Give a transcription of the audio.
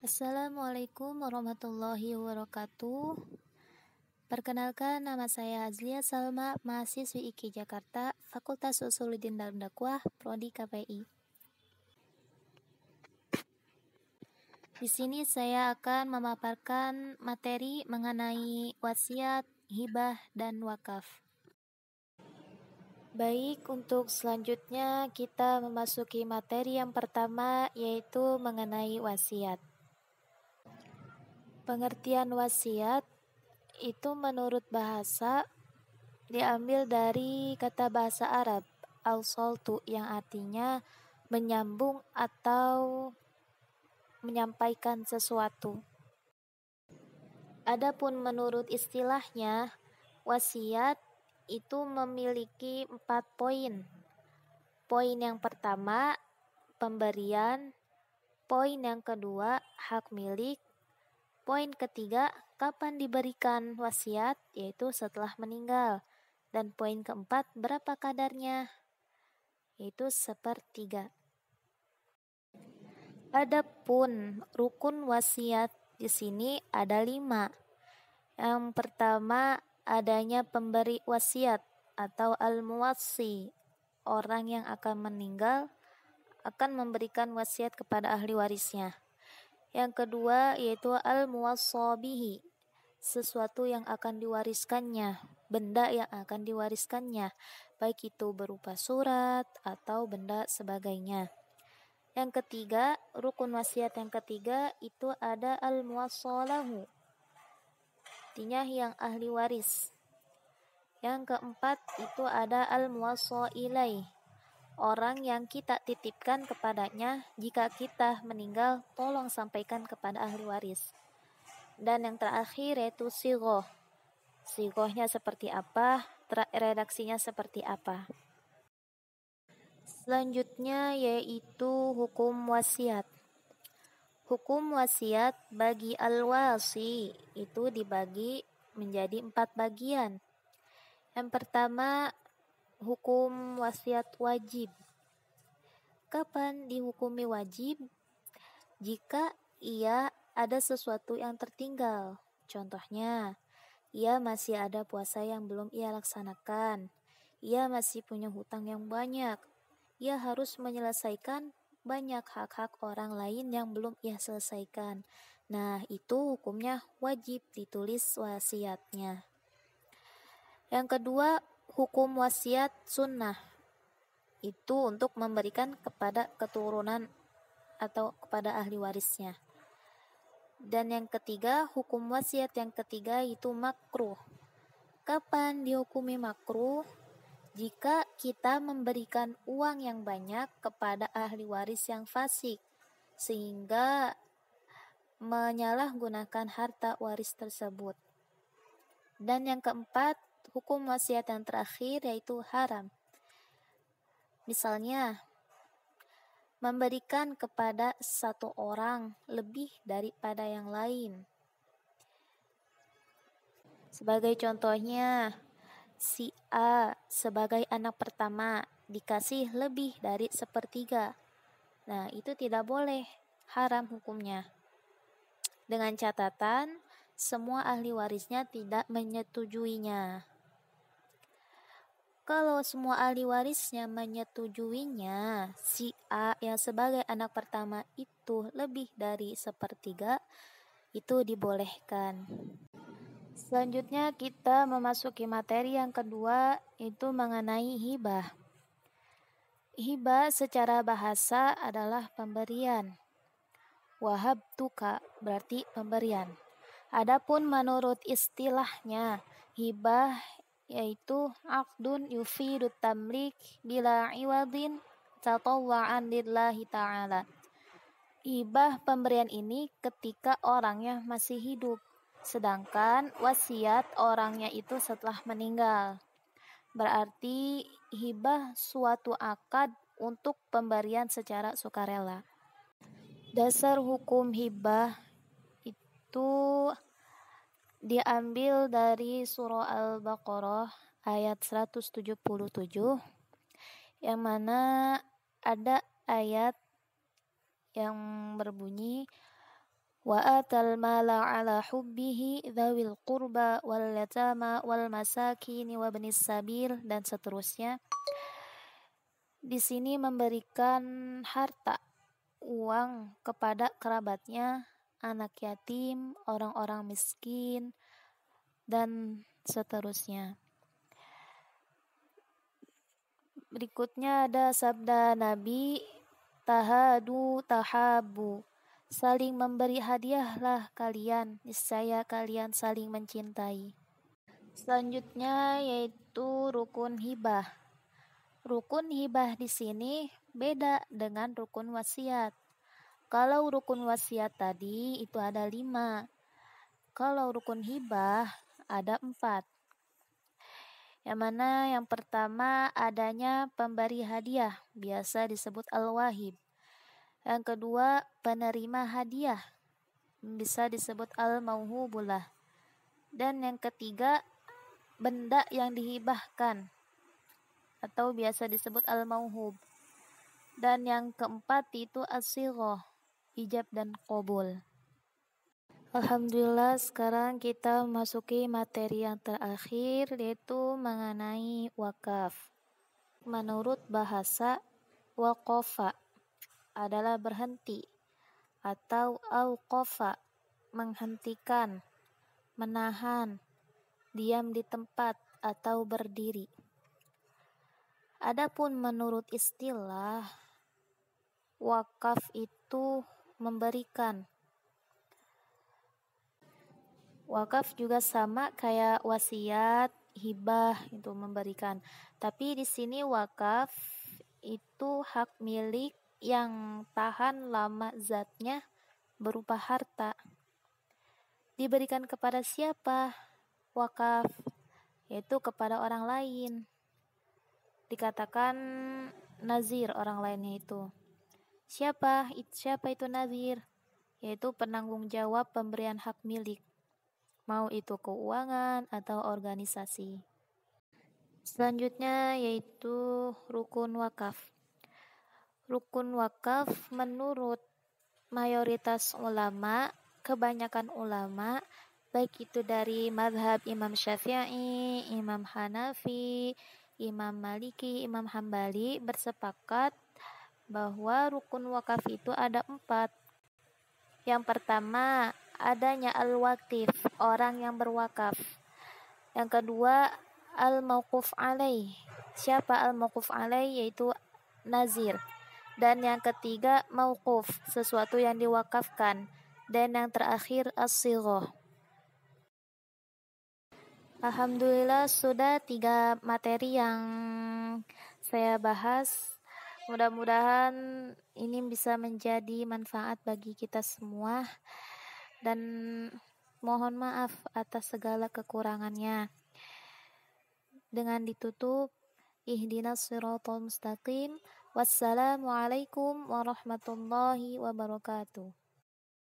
Assalamualaikum warahmatullahi wabarakatuh. Perkenalkan, nama saya Azlia Salma, mahasiswi IKI Jakarta, Fakultas Usuluddin dan Dakwah, Prodi KPI. Di sini saya akan memaparkan materi mengenai wasiat, hibah, dan wakaf. Baik, untuk selanjutnya kita memasuki materi yang pertama, yaitu mengenai wasiat. Pengertian wasiat itu menurut bahasa diambil dari kata bahasa Arab al-saltu, yang artinya menyambung atau menyampaikan sesuatu. Adapun menurut istilahnya, wasiat itu memiliki 4 poin. Poin yang pertama, pemberian. Poin yang kedua, hak milik. Poin ketiga, kapan diberikan wasiat, yaitu setelah meninggal. Dan poin keempat, berapa kadarnya, yaitu 1/3. Adapun rukun wasiat di sini ada 5. Yang pertama, adanya pemberi wasiat atau al-muwassi. Orang yang akan meninggal akan memberikan wasiat kepada ahli warisnya. Yang kedua yaitu al-muwassa bihi, sesuatu yang akan diwariskannya, benda yang akan diwariskannya, baik itu berupa surat atau benda sebagainya. Yang ketiga, rukun wasiat yang ketiga itu ada al-muwassa lahu, artinya yang ahli waris. Yang keempat itu ada al-muwassa ilaih, orang yang kita titipkan kepadanya, jika kita meninggal tolong sampaikan kepada ahli waris. Dan yang terakhir yaitu sighoh. Sighohnya seperti apa, redaksinya seperti apa. Selanjutnya yaitu hukum wasiat. Hukum wasiat bagi al-wasi itu dibagi menjadi 4 bagian. Yang pertama, hukum wasiat wajib. Kapan dihukumi wajib? Jika ia ada sesuatu yang tertinggal. Contohnya, ia masih ada puasa yang belum ia laksanakan. Ia masih punya hutang yang banyak. Ia harus menyelesaikan banyak hak-hak orang lain yang belum ia selesaikan. Nah, itu hukumnya wajib ditulis wasiatnya. Yang kedua, hukum wasiat sunnah. Itu untuk memberikan kepada keturunan atau kepada ahli warisnya. Dan yang ketiga, hukum wasiat yang ketiga itu makruh. Kapan dihukumi makruh? Jika kita memberikan uang yang banyak kepada ahli waris yang fasik, sehingga menyalahgunakan harta waris tersebut. Dan yang keempat, hukum wasiat yang terakhir yaitu haram. Misalnya, memberikan kepada satu orang lebih daripada yang lain. Sebagai contohnya, si A sebagai anak pertama dikasih lebih dari 1/3. Nah, itu tidak boleh, haram hukumnya. Dengan catatan, semua ahli warisnya tidak menyetujuinya. Kalau semua ahli warisnya menyetujuinya, si A yang sebagai anak pertama itu lebih dari 1/3, itu dibolehkan. Selanjutnya kita memasuki materi yang kedua, itu mengenai hibah. Hibah secara bahasa adalah pemberian. Wahabtuka berarti pemberian. Adapun menurut istilahnya, hibah yaitu aqdun yufidu tamlik bila iwadin tatawwa'an lillahi ta'ala. Hibah pemberian ini ketika orangnya masih hidup, sedangkan wasiat orangnya itu setelah meninggal. Berarti hibah suatu akad untuk pemberian secara sukarela. Dasar hukum hibah itu diambil dari surah Al-Baqarah ayat 177, yang mana ada ayat yang berbunyi wa atal mala ala hubbihi dzawil qurba wal yatama wal masakin wa ibnis sabil, dan seterusnya. Di sini memberikan harta, uang kepada kerabatnya, anak yatim, orang-orang miskin, dan seterusnya. Berikutnya ada sabda Nabi, tahadu tahabu, saling memberi hadiahlah kalian, niscaya kalian saling mencintai. Selanjutnya yaitu rukun hibah. Rukun hibah di sini beda dengan rukun wasiat. Kalau rukun wasiat tadi itu ada 5. Kalau rukun hibah ada 4. Yang mana yang pertama adanya pemberi hadiah, biasa disebut al-wahib. Yang kedua penerima hadiah, bisa disebut al-mauhubulah. Dan yang ketiga benda yang dihibahkan, atau biasa disebut al-mauhub. Dan yang keempat itu as-sighah, ijab dan qabul. Alhamdulillah, sekarang kita memasuki materi yang terakhir, yaitu mengenai wakaf. Menurut bahasa, waqafa adalah berhenti, atau auqafa menghentikan, menahan, diam di tempat atau berdiri. Adapun menurut istilah, wakaf itu memberikan. Wakaf juga sama kayak wasiat, hibah itu memberikan. Tapi di sini wakaf itu hak milik yang tahan lama zatnya berupa harta. Diberikan kepada siapa? Wakaf, yaitu kepada orang lain. Dikatakan nazir orang lainnya itu. Siapa itu nazir? Yaitu penanggung jawab pemberian hak milik, mau itu keuangan atau organisasi. Selanjutnya yaitu rukun wakaf. Rukun wakaf menurut mayoritas ulama, kebanyakan ulama, baik itu dari mazhab Imam Syafi'i, Imam Hanafi, Imam Maliki, Imam Hambali, bersepakat bahwa rukun wakaf itu ada 4. Yang pertama adanya al-waqif, orang yang berwakaf. Yang kedua al-mauquf alaih. Siapa al-mauquf alaih? Yaitu nazir. Dan yang ketiga mauquf, sesuatu yang diwakafkan. Dan yang terakhir as-sighah. Alhamdulillah, sudah 3 materi yang saya bahas. Mudah-mudahan ini bisa menjadi manfaat bagi kita semua, dan mohon maaf atas segala kekurangannya. Dengan ditutup, ihdinas siratal mustaqim. Wassalamualaikum warahmatullahi wabarakatuh.